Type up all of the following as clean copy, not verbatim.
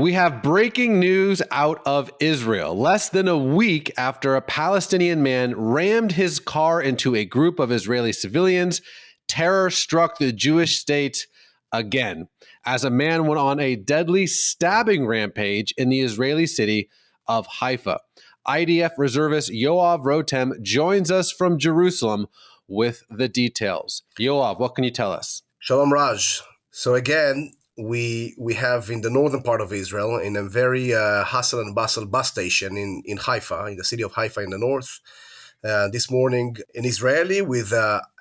We have breaking news out of Israel. Less than a week after a Palestinian man rammed his car into a group of Israeli civilians, terror struck the Jewish state again as a man went on a deadly stabbing rampage in the Israeli city of Haifa. IDF reservist Yoav Rotem joins us from Jerusalem with the details. Yoav, what can you tell us? Shalom, Raj. So again, we have in the northern part of Israel, in a very hustle and bustle bus station in Haifa, in the city of Haifa in the north, this morning, an Israeli with,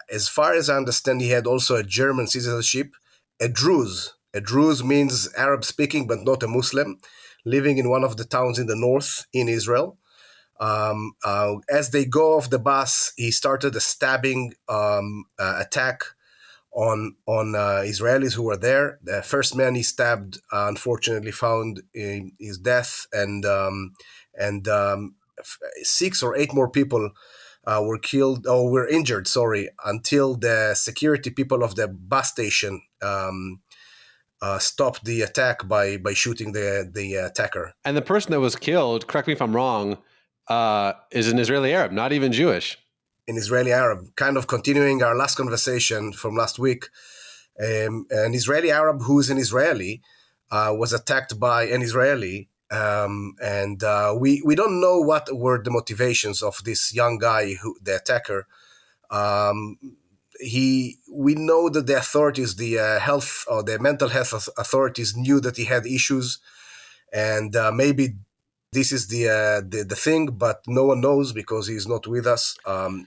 as far as I understand, he had also a German citizenship, a Druze. A Druze means Arab speaking, but not a Muslim, living in one of the towns in the north in Israel. As they go off the bus, he started a stabbing attack on Israelis who were there. The first man he stabbed, unfortunately, found his death, and 6 or 8 more people were killed or were injured. Until the security people of the bus station stopped the attack by shooting the attacker. And the person that was killed, correct me if I'm wrong, is an Israeli Arab, not even Jewish. An Israeli Arab, kind of continuing our last conversation from last week. An Israeli Arab who is an Israeli was attacked by an Israeli, and we don't know what were the motivations of this young guy, the attacker. We know that the authorities, the health or the mental health authorities, knew that he had issues, and maybe this is the thing, but no one knows because he's not with us.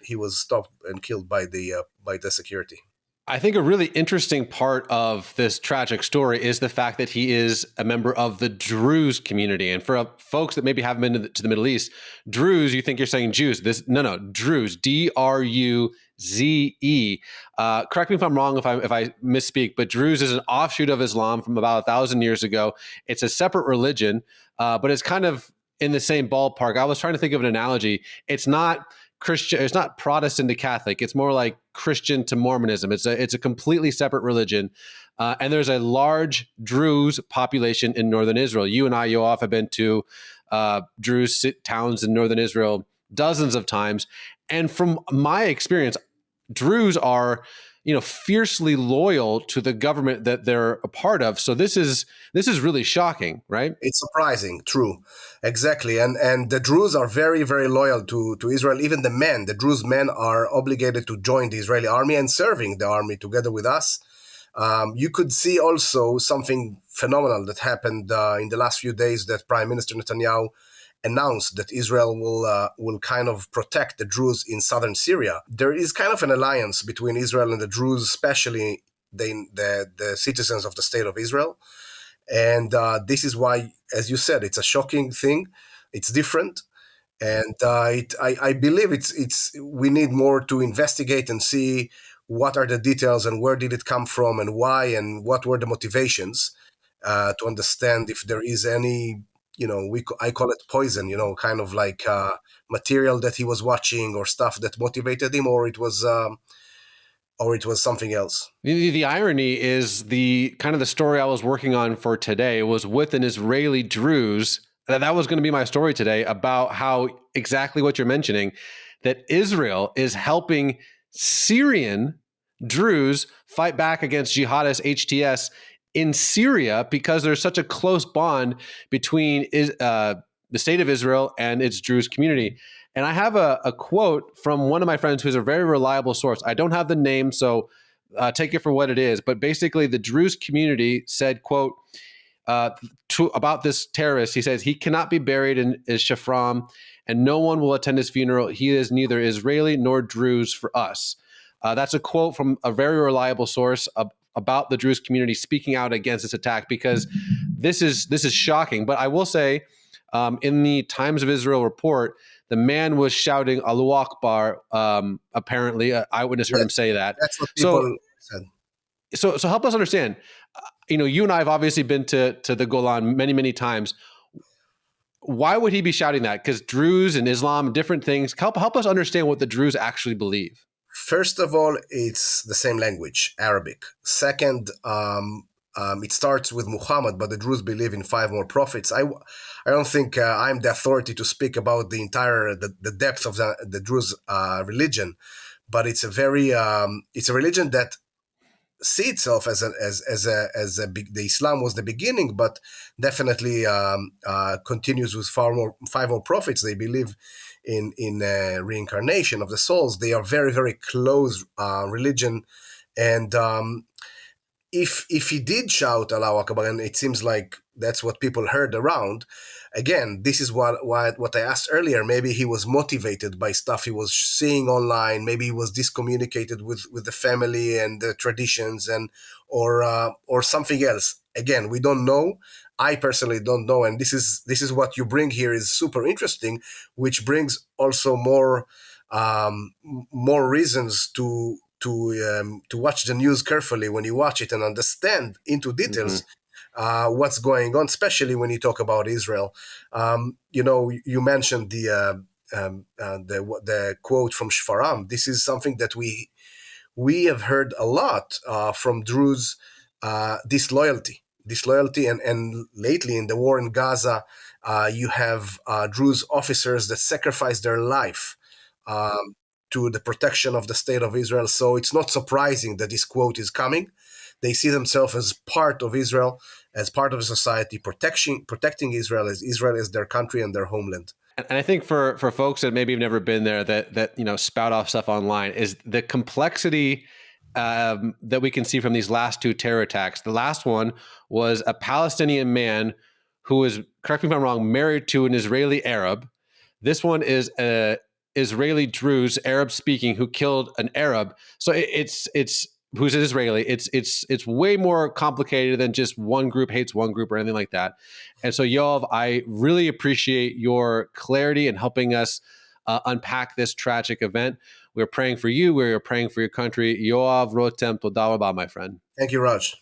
He was stopped and killed by the security. I think a really interesting part of this tragic story is the fact that he is a member of the Druze community. And for folks that maybe haven't been to the Middle East, Druze, you think you're saying Jews. No, Druze, Druze. Correct me if I'm wrong if I misspeak, but Druze is an offshoot of Islam from about 1,000 years ago. It's a separate religion, but it's kind of in the same ballpark. I was trying to think of an analogy. It's not Christian, it's not Protestant to Catholic. It's more like Christian to Mormonism. It's a completely separate religion. And there's a large Druze population in northern Israel. You and I, Yoav, have been to Druze towns in northern Israel dozens of times. And from my experience, Druze are, fiercely loyal to the government that they're a part of. So this is really shocking, right? It's surprising, true, exactly. And the Druze are very, very loyal to Israel. Even the Druze men are obligated to join the Israeli army and serving the army together with us. You could see also something phenomenal that happened in the last few days, that Prime Minister Netanyahu announced that Israel will kind of protect the Druze in southern Syria. There is kind of an alliance between Israel and the Druze, especially the citizens of the state of Israel. And this is why, as you said, it's a shocking thing. It's different. And I believe we need more to investigate and see what are the details and where did it come from and why and what were the motivations to understand if there is any, I call it poison, kind of like material that he was watching or stuff that motivated him, or it was something else. The irony is the story I was working on for today was with an Israeli Druze. That was going to be my story today, about how exactly what you're mentioning, that Israel is helping Syrian Druze fight back against jihadist HTS in Syria because there's such a close bond between the state of Israel and its Druze community. And I have a quote from one of my friends who's a very reliable source. I don't have the name, so take it for what it is. But basically, the Druze community said, quote, about this terrorist, he says, he cannot be buried in Shafram, and no one will attend his funeral. He is neither Israeli nor Druze for us. That's a quote from a very reliable source about the Druze community speaking out against this attack, because this is shocking. But I will say, in the Times of Israel report, the man was shouting Allahu Akbar. Apparently, an eyewitness heard him say that. That's what people said. So help us understand. You and I have obviously been to the Golan many, many times. Why would he be shouting that? Because Druze and Islam, different things. Help us understand what the Druze actually believe. First of all, it's the same language, Arabic. Second, it starts with Muhammad, but the Druze believe in 5 more prophets. I don't think I'm the authority to speak about the depth of the Druze religion, but it's a religion that see itself the Islam was the beginning, but definitely continues with 5 more prophets. They believe in reincarnation of the souls. They are very, very close religion, and if he did shout Allahu Akbar, and it seems like that's what people heard around. Again, this is what I asked earlier. Maybe he was motivated by stuff he was seeing online. Maybe he was discommunicated with the family and the traditions, and or something else. Again, we don't know. I personally don't know, and this is what you bring here is super interesting, which brings also more reasons to watch the news carefully when you watch it and understand into details what's going on, especially when you talk about Israel. You mentioned the quote from Shfaram. This is something that we have heard a lot from Druze, disloyalty, and lately in the war in Gaza, you have Druze officers that sacrifice their life to the protection of the state of Israel. So it's not surprising that this quote is coming. They see themselves as part of Israel, as part of a society, protecting Israel as their country and their homeland. And I think for folks that maybe have never been there, that spout off stuff online, is the complexity that we can see from these last 2 terror attacks. The last one was a Palestinian man who was, correct me if I'm wrong, married to an Israeli Arab. This one is a Israeli Druze, Arab speaking, who killed an Arab. So it's who's an Israeli. It's way more complicated than just one group hates one group or anything like that. And so, Yoav, I really appreciate your clarity in helping us unpack this tragic event. We're praying for you. We're praying for your country. Yoav Rotem, toda rabah, my friend. Thank you, Raj.